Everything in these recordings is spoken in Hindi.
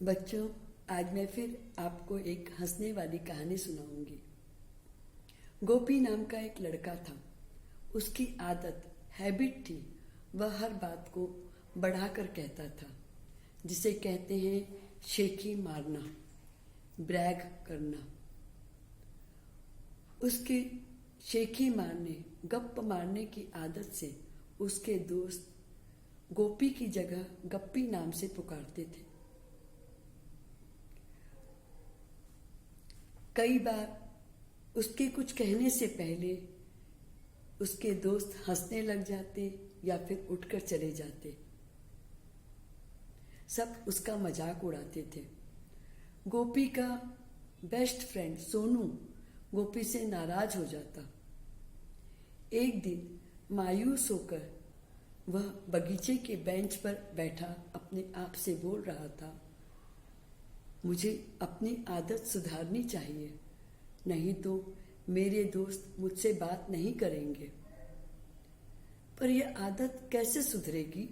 बच्चों, आज मैं फिर आपको एक हंसने वाली कहानी सुनाऊंगी। गोपी नाम का एक लड़का था। उसकी आदत, हैबिट थी, वह हर बात को बढ़ाकर कहता था, जिसे कहते हैं शेखी मारना, ब्रैग करना। उसके शेखी मारने, गप मारने की आदत से उसके दोस्त गोपी की जगह गप्पी नाम से पुकारते थे। कई बार उसके कुछ कहने से पहले उसके दोस्त हंसने लग जाते या फिर उठकर चले जाते। सब उसका मजाक उड़ाते थे। गोपी का बेस्ट फ्रेंड सोनू गोपी से नाराज हो जाता। एक दिन मायूस होकर वह बगीचे के बेंच पर बैठा अपने आप से बोल रहा था, मुझे अपनी आदत सुधारनी चाहिए, नहीं तो मेरे दोस्त मुझसे बात नहीं करेंगे। पर यह आदत कैसे सुधरेगी?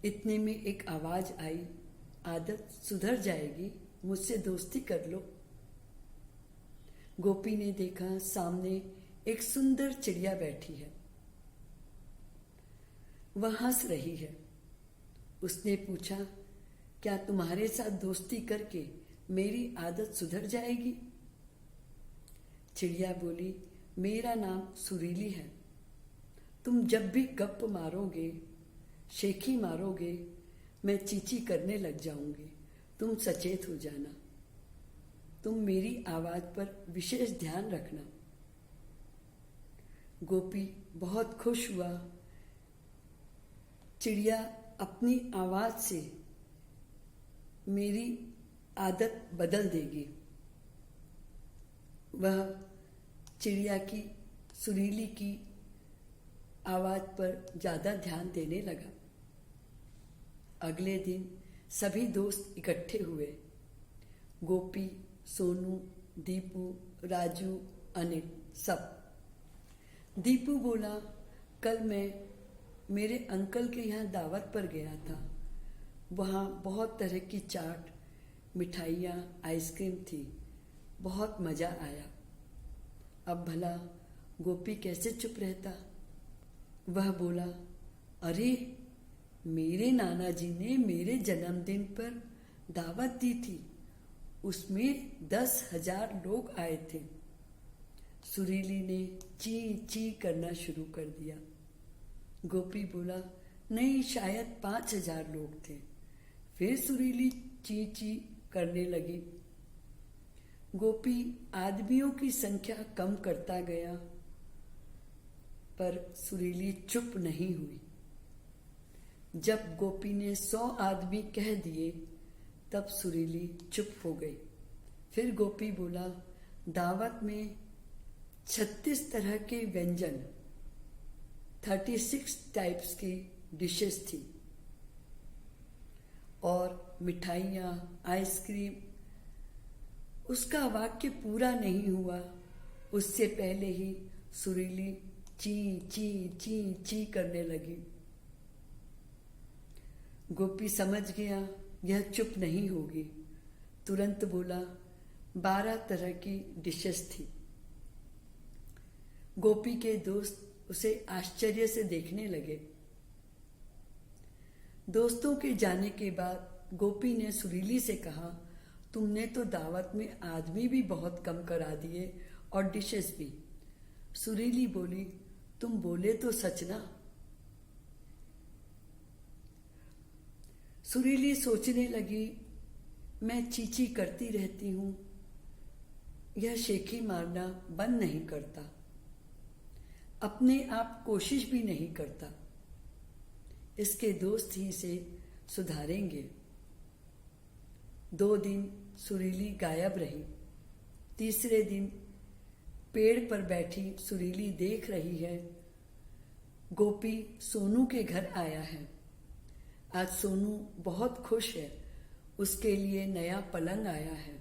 इतने में एक आवाज आई, आदत सुधर जाएगी, मुझसे दोस्ती कर लो। गोपी ने देखा सामने एक सुंदर चिड़िया बैठी है। वह हंस रही है। उसने पूछा, क्या तुम्हारे साथ दोस्ती करके मेरी आदत सुधर जाएगी? चिड़िया बोली, मेरा नाम सुरीली है। तुम जब भी गप मारोगे, शेखी मारोगे, मैं चींची करने लग जाऊंगी। तुम सचेत हो जाना। तुम मेरी आवाज पर विशेष ध्यान रखना। गोपी बहुत खुश हुआ। चिड़िया अपनी आवाज से मेरी आदत बदल देगी। वह चिड़िया की, सुरीली की आवाज पर ज्यादा ध्यान देने लगा। अगले दिन सभी दोस्त इकट्ठे हुए। गोपी, सोनू, दीपू, राजू, अनिल, सब। दीपू बोला, कल मैं मेरे अंकल के यहाँ दावत पर गया था। वहाँ बहुत तरह की चाट, मिठाइयाँ, आइसक्रीम थी। बहुत मज़ा आया। अब भला गोपी कैसे चुप रहता? वह बोला, अरे मेरे नाना जी ने मेरे जन्मदिन पर दावत दी थी। उसमें 10,000 लोग आए थे। सुरीली ने ची ची करना शुरू कर दिया। गोपी बोला, नहीं, शायद 5,000 लोग थे। फिर सुरीली ची ची करने लगी। गोपी आदमियों की संख्या कम करता गया, पर सुरीली चुप नहीं हुई। जब गोपी ने 100 आदमी कह दिए, तब सुरीली चुप हो गई। फिर गोपी बोला, दावत में 36 तरह के व्यंजन, 36 टाइप्स की डिशेस थी और मिठाइयाँ, आइसक्रीम। उसका वाक्य पूरा नहीं हुआ, उससे पहले ही सुरीली ची ची ची ची करने लगी। गोपी समझ गया यह चुप नहीं होगी। तुरंत बोला, 12 तरह की डिशेस थी। गोपी के दोस्त उसे आश्चर्य से देखने लगे। दोस्तों के जाने के बाद गोपी ने सुरीली से कहा, तुमने तो दावत में आदमी भी बहुत कम करा दिए और डिशेस भी। सुरीली बोली, तुम बोले तो सच ना। सुरीली सोचने लगी, मैं चींची करती रहती हूँ, यह शेखी मारना बंद नहीं करता, अपने आप कोशिश भी नहीं करता। इसके दोस्त ही से सुधारेंगे। 2 दिन सुरीली गायब रही। तीसरे दिन पेड़ पर बैठी सुरीली देख रही है, गोपी सोनू के घर आया है। आज सोनू बहुत खुश है, उसके लिए नया पलंग आया है।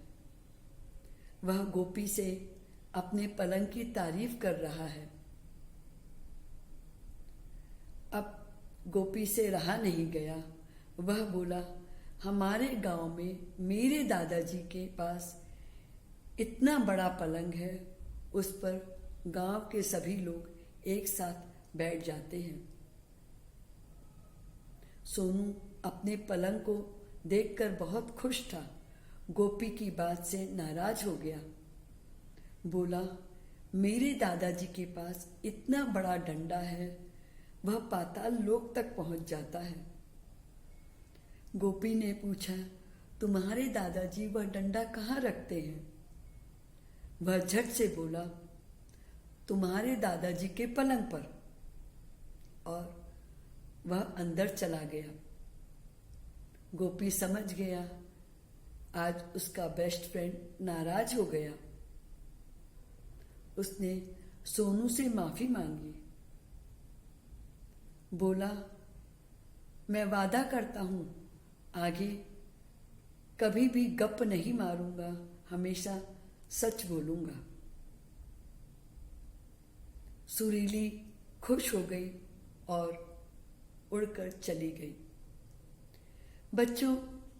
वह गोपी से अपने पलंग की तारीफ कर रहा है। अब गोपी से रहा नहीं गया। वह बोला, हमारे गांव में मेरे दादाजी के पास इतना बड़ा पलंग है, उस पर गांव के सभी लोग एक साथ बैठ जाते हैं। सोनू अपने पलंग को देखकर बहुत खुश था। गोपी की बात से नाराज हो गया। बोला, मेरे दादाजी के पास इतना बड़ा डंडा है, वह पाताल लोक तक पहुंच जाता है। गोपी ने पूछा, तुम्हारे दादाजी वह डंडा कहाँ रखते हैं? वह झट से बोला, तुम्हारे दादाजी के पलंग पर। और वह अंदर चला गया। गोपी समझ गया आज उसका बेस्ट फ्रेंड नाराज हो गया। उसने सोनू से माफी मांगी। बोला, मैं वादा करता हूं आगे कभी भी गप नहीं मारूंगा, हमेशा सच बोलूंगा। सुरीली खुश हो गई और उड़कर चली गई। बच्चों,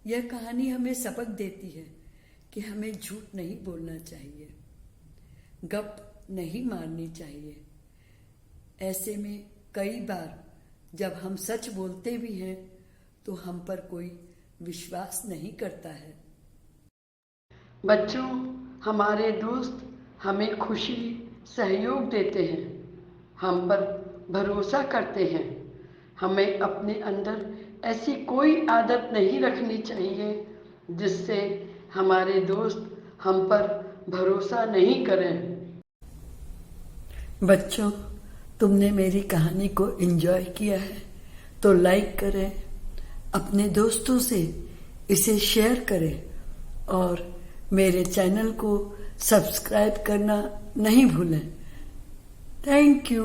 यह कहानी हमें सबक देती है कि हमें झूठ नहीं बोलना चाहिए, गप नहीं मारनी चाहिए। ऐसे में कई बार जब हम सच बोलते भी हैं तो हम पर कोई विश्वास नहीं करता है। बच्चों, हमारे दोस्त हमें खुशी सहयोग देते हैं, हम पर भरोसा करते हैं। हमें अपने अंदर ऐसी कोई आदत नहीं रखनी चाहिए जिससे हमारे दोस्त हम पर भरोसा नहीं करें। बच्चों, तुमने मेरी कहानी को एंजॉय किया है तो लाइक करें, अपने दोस्तों से इसे शेयर करें और मेरे चैनल को सब्सक्राइब करना नहीं भूलें। Thank you.